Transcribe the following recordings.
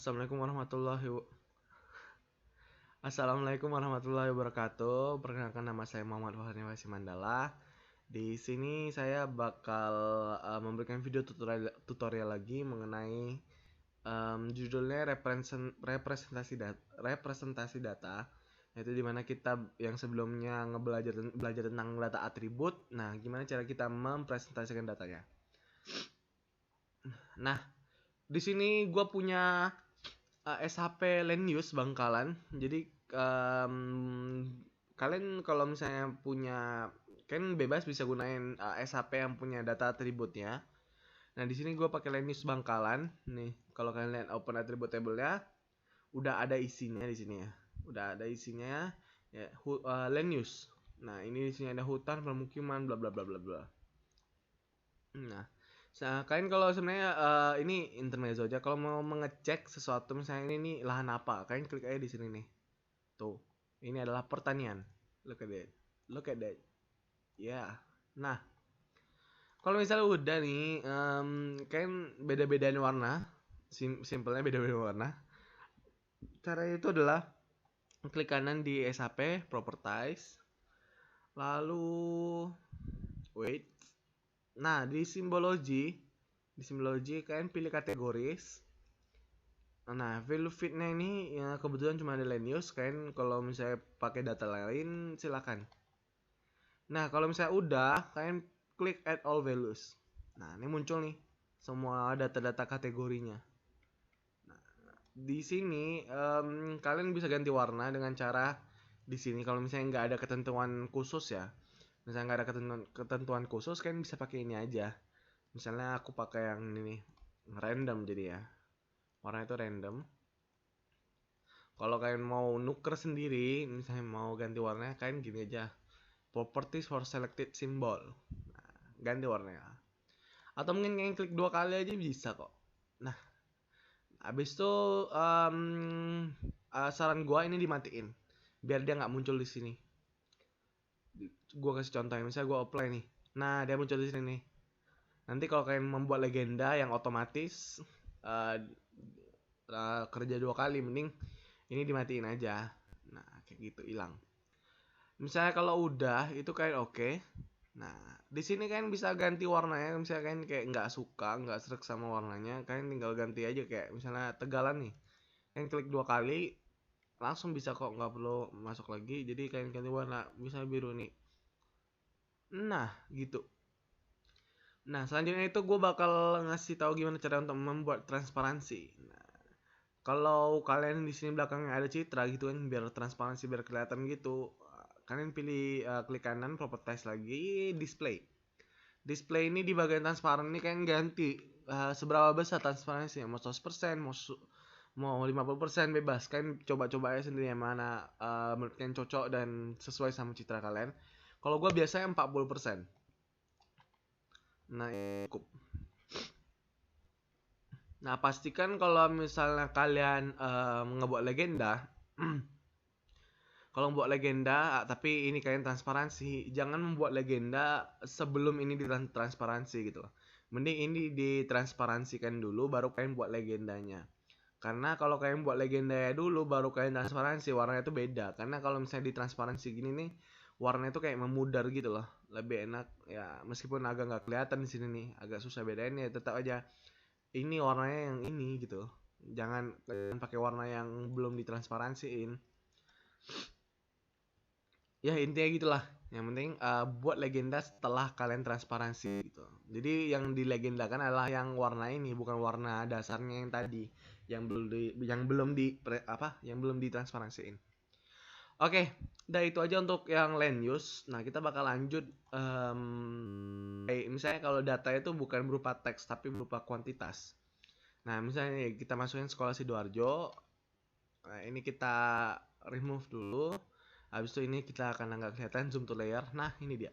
Assalamualaikum warahmatullahi wabarakatuh. Perkenalkan, nama saya Muhammad Fahri Mandala. Di sini saya bakal memberikan video tutorial lagi mengenai judulnya representasi data, yaitu dimana kita yang sebelumnya belajar tentang data atribut. Nah, gimana cara kita mempresentasikan datanya? Nah, di sini gue punya SHP Lenius Bangkalan. Jadi kalian kalau misalnya punya, kan bebas bisa gunain SHP yang punya data atributnya. Nah, di sini gue pakai Lenius Bangkalan. Nih, kalau kalian lihat open attribute table-nya, udah ada isinya di sini ya. Udah ada isinya ya, Lenius. Nah, ini di sini ada hutan, permukiman, bla bla bla bla bla. Nah, kalian kalau sebenarnya ini intermezzo aja. Kalau mau mengecek sesuatu, misalnya ini lahan apa, kalian klik aja di sini nih. Tuh, ini adalah pertanian. Look at that. Look at that. Ya. Nah, kalau misalnya udah nih, kalian beda-bedain warna. Simpelnya beda-beda warna. Cara itu adalah klik kanan di SHP, Properties. Lalu wait. Nah, di simbologi kalian pilih kategoris. Nah, value fitnya ini ya kebetulan cuma ada Lenius. Kalian kalau misalnya pakai data lain silakan. Nah, kalau misalnya udah, kalian klik add all values. Nah, ini muncul nih semua data-data kategorinya. Nah, di sini kalian bisa ganti warna dengan cara di sini. Kalau misalnya nggak ada ketentuan khusus ya, misalnya nggak ada ketentuan khusus, kalian bisa pakai ini aja. Misalnya aku pakai yang ini nih, random jadi ya, warna itu random. Kalau kalian mau nuker sendiri, misalnya mau ganti warnanya, kalian gini aja, properties for selected symbol. Nah, ganti warnanya. Atau mungkin kalian klik 2 kali aja bisa kok. Nah, habis itu saran gua ini dimatiin biar dia nggak muncul di sini. Gua kasih contoh, misalnya gua apply nih. Nah, dia muncul di sini nih. Nanti kalau kalian membuat legenda yang otomatis kerja 2 kali, mending ini dimatiin aja. Nah, kayak gitu, hilang. Misalnya kalau udah itu kalian oke. Nah, di sini kalian bisa ganti warnanya. Misalnya kalian kayak nggak serak sama warnanya, kalian tinggal ganti aja, kayak misalnya tegalan nih. Kalian klik 2 kali langsung bisa kok, nggak perlu masuk lagi. Jadi kalian ganti warna, bisa biru nih. Nah, gitu. Nah, selanjutnya itu gue bakal ngasih tahu gimana cara untuk membuat transparansi. Nah, kalau kalian di sini belakangnya ada citra gitu kan, biar transparansi, biar kelihatan gitu, kalian pilih klik kanan, properties lagi, display. Display ini di bagian transparan ini kalian ganti seberapa besar transparansinya, mau 100%, mau 50%, bebas. Kalian coba-coba aja sendiri yang mana menurut kalian cocok dan sesuai sama citra kalian. Kalau gue biasanya 40%. Nah, cukup. Nah, pastikan kalau misalnya kalian ngebuat legenda, kalau membuat legenda, tapi ini kalian transparansi, jangan membuat legenda sebelum ini ditransparansi gitu loh. Mending ini ditransparansikan dulu, baru kalian buat legendanya. Karena kalau kalian buat legendanya dulu, baru kalian transparansi, warnanya itu beda. Karena kalau misalnya ditransparansi gini nih, warnanya itu kayak memudar gitu loh. Lebih enak ya, meskipun agak nggak kelihatan di sini nih, agak susah bedain ya, tetap aja ini warnanya yang ini gitu. Jangan pakai warna yang belum ditransparansiin. Ya intinya gitulah. Yang penting buat legenda setelah kalian transparansi gitu. Jadi yang dilegendakan adalah yang warna ini, bukan warna dasarnya yang tadi, yang belum ditransparansiin. Oke, udah itu aja untuk yang land use. Nah, kita bakal lanjut. Misalnya kalau data itu bukan berupa teks tapi berupa kuantitas. Nah, misalnya kita masukin sekolah Sidoarjo. Nah, ini kita remove dulu. Habis itu ini kita akan nggak kelihatan, zoom to layer. Nah, ini dia.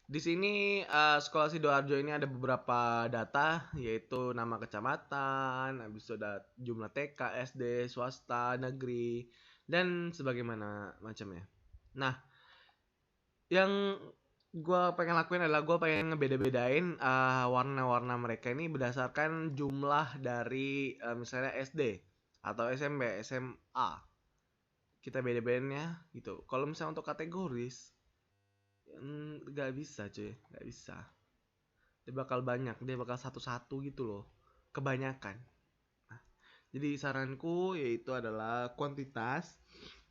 Di sini sekolah Sidoarjo ini ada beberapa data, yaitu nama kecamatan, habis itu ada jumlah TK, SD, swasta, negeri, dan sebagaimana macamnya. Nah, yang gue pengen lakuin adalah gue pengen ngebeda-bedain warna-warna mereka ini berdasarkan jumlah dari misalnya SD atau SMP, SMA. Kita beda-bedainnya gitu. Kalau misalnya untuk kategoris, nggak bisa cuy, nggak bisa. Dia bakal banyak, dia bakal satu-satu gitu loh. Kebanyakan. Nah, jadi saranku yaitu adalah kuantitas.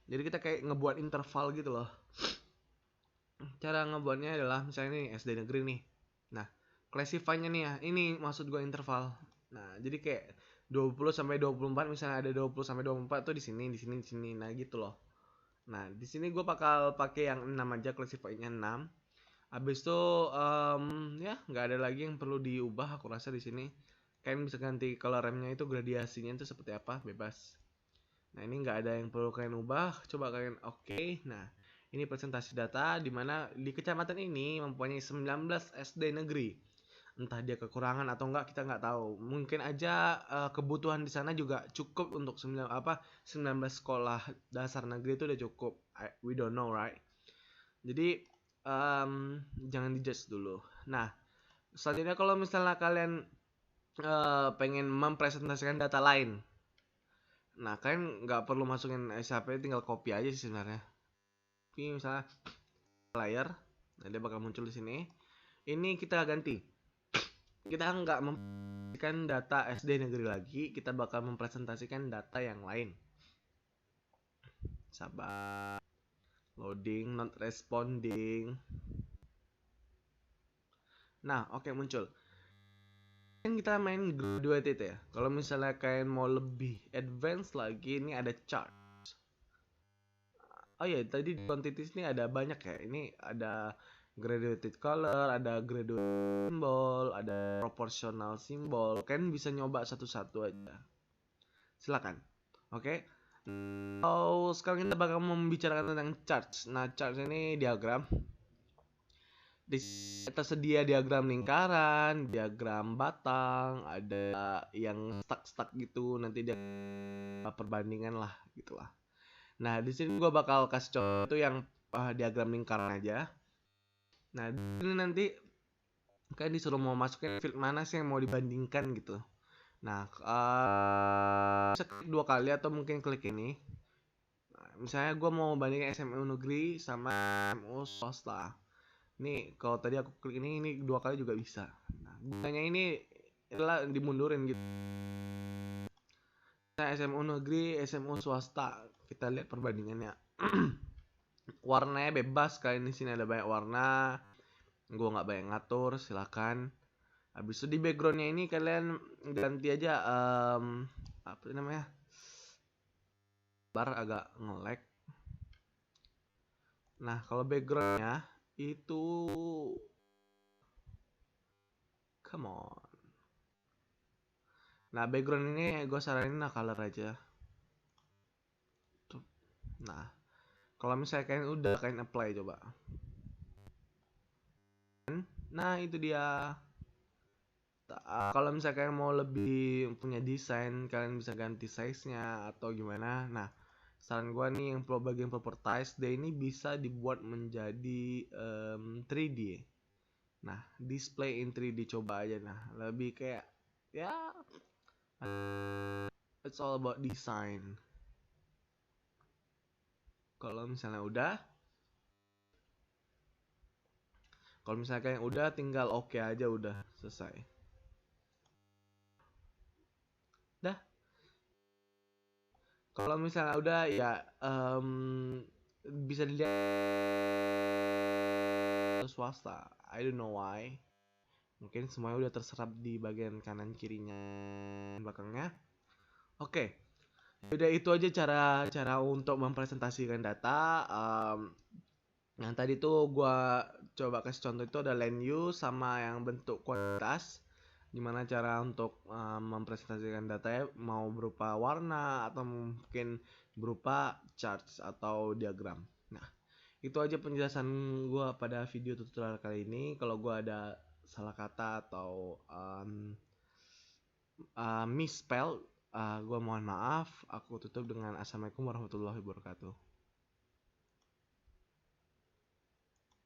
Jadi kita kayak ngebuat interval gitu loh. Cara ngebuatnya adalah misalnya ini SD negeri nih. Nah, classify-nya nih ya. Ini maksud gue interval. Nah, jadi kayak 20 sampai 24 misalnya ada 20 sampai 24 tuh di sini, di sini, di sini. Nah, gitu loh. Nah, di sini gue bakal pakai yang 6 aja, classify-nya 6. Habis itu ya nggak ada lagi yang perlu diubah aku rasa di sini. Kalian bisa ganti kalau remnya itu gradiasinya itu seperti apa, bebas. Nah, ini nggak ada yang perlu kalian ubah. Coba kalian oke. Nah, ini presentasi data di mana di kecamatan ini mempunyai 19 SD negeri. Entah dia kekurangan atau enggak kita nggak tahu. Mungkin aja kebutuhan di sana juga cukup untuk 19 sekolah dasar negeri itu udah cukup. We don't know, right? Jadi jangan dijudge dulu. Nah, selanjutnya kalau misalnya kalian pengen mempresentasikan data lain, nah kalian nggak perlu masukin SHP, tinggal copy aja sih sebenarnya. Ini misalnya layar, nah dia bakal muncul di sini. Ini kita ganti. Kita nggak mempresentasikan data SD negeri lagi, kita bakal mempresentasikan data yang lain. Sabar. Loading, not responding. Nah, oke muncul. Kan kita main graduated ya. Kalau misalnya kalian mau lebih advance lagi, ini ada chart. Oh iya, tadi di quantities ini ada banyak ya. Ini ada graduated color, ada graduated symbol, ada proportional symbol. Kalian bisa nyoba satu-satu aja. Silakan. Oke. Oh, sekarang kita bakal membicarakan tentang charts. Nah, charts ini diagram. Tersedia diagram lingkaran, diagram batang, ada yang stuck gitu, nanti dia perbandingan lah gitulah. Nah, di sini gue bakal kasih contoh yang diagram lingkaran aja. Nah, ini nanti kan disuruh mau masukin field mana sih yang mau dibandingkan gitu. Nah, bisa klik 2 kali atau mungkin klik ini. Nah, misalnya gue mau bandingin SMU negeri sama SMU swasta. Ini kalau tadi aku klik ini 2 kali juga bisa. Nah, gunanya ini adalah dimundurin gitu. Nah, SMU negeri, SMU swasta, kita lihat perbandingannya. Warnanya bebas, kalian di sini ada banyak warna. Gue nggak banyak ngatur, silakan. Habis itu di backgroundnya ini kalian ganti aja apa namanya? Bar agak nge-lag. Nah, kalau backgroundnya itu come on. Nah, background ini gue saranin color aja. Nah, kalau misalnya kalian udah kalian apply coba. Nah, itu dia. Kalau misalnya kalian mau lebih punya desain, kalian bisa ganti size-nya atau gimana. Nah, saran gue nih yang bagian properties, dia ini bisa dibuat menjadi 3D. Nah, display in 3D coba aja. Nah, lebih kayak ya it's all about design. Kalau misalnya udah, kalian udah tinggal oke aja udah selesai. Dah. Kalau misalnya udah ya bisa dilihat swasta. I don't know why. Mungkin semuanya udah terserap di bagian kanan kirinya belakangnya. Oke. Udah itu aja cara untuk mempresentasikan data. Yang tadi tuh gua coba kasih contoh itu ada land use sama yang bentuk kuantitas. Gimana cara untuk mempresentasikan data ya, mau berupa warna atau mungkin berupa charts atau diagram. Nah, itu aja penjelasan gua pada video tutorial kali ini. Kalau gua ada salah kata atau misspell, gue mohon maaf. Aku tutup dengan assalamualaikum warahmatullahi wabarakatuh.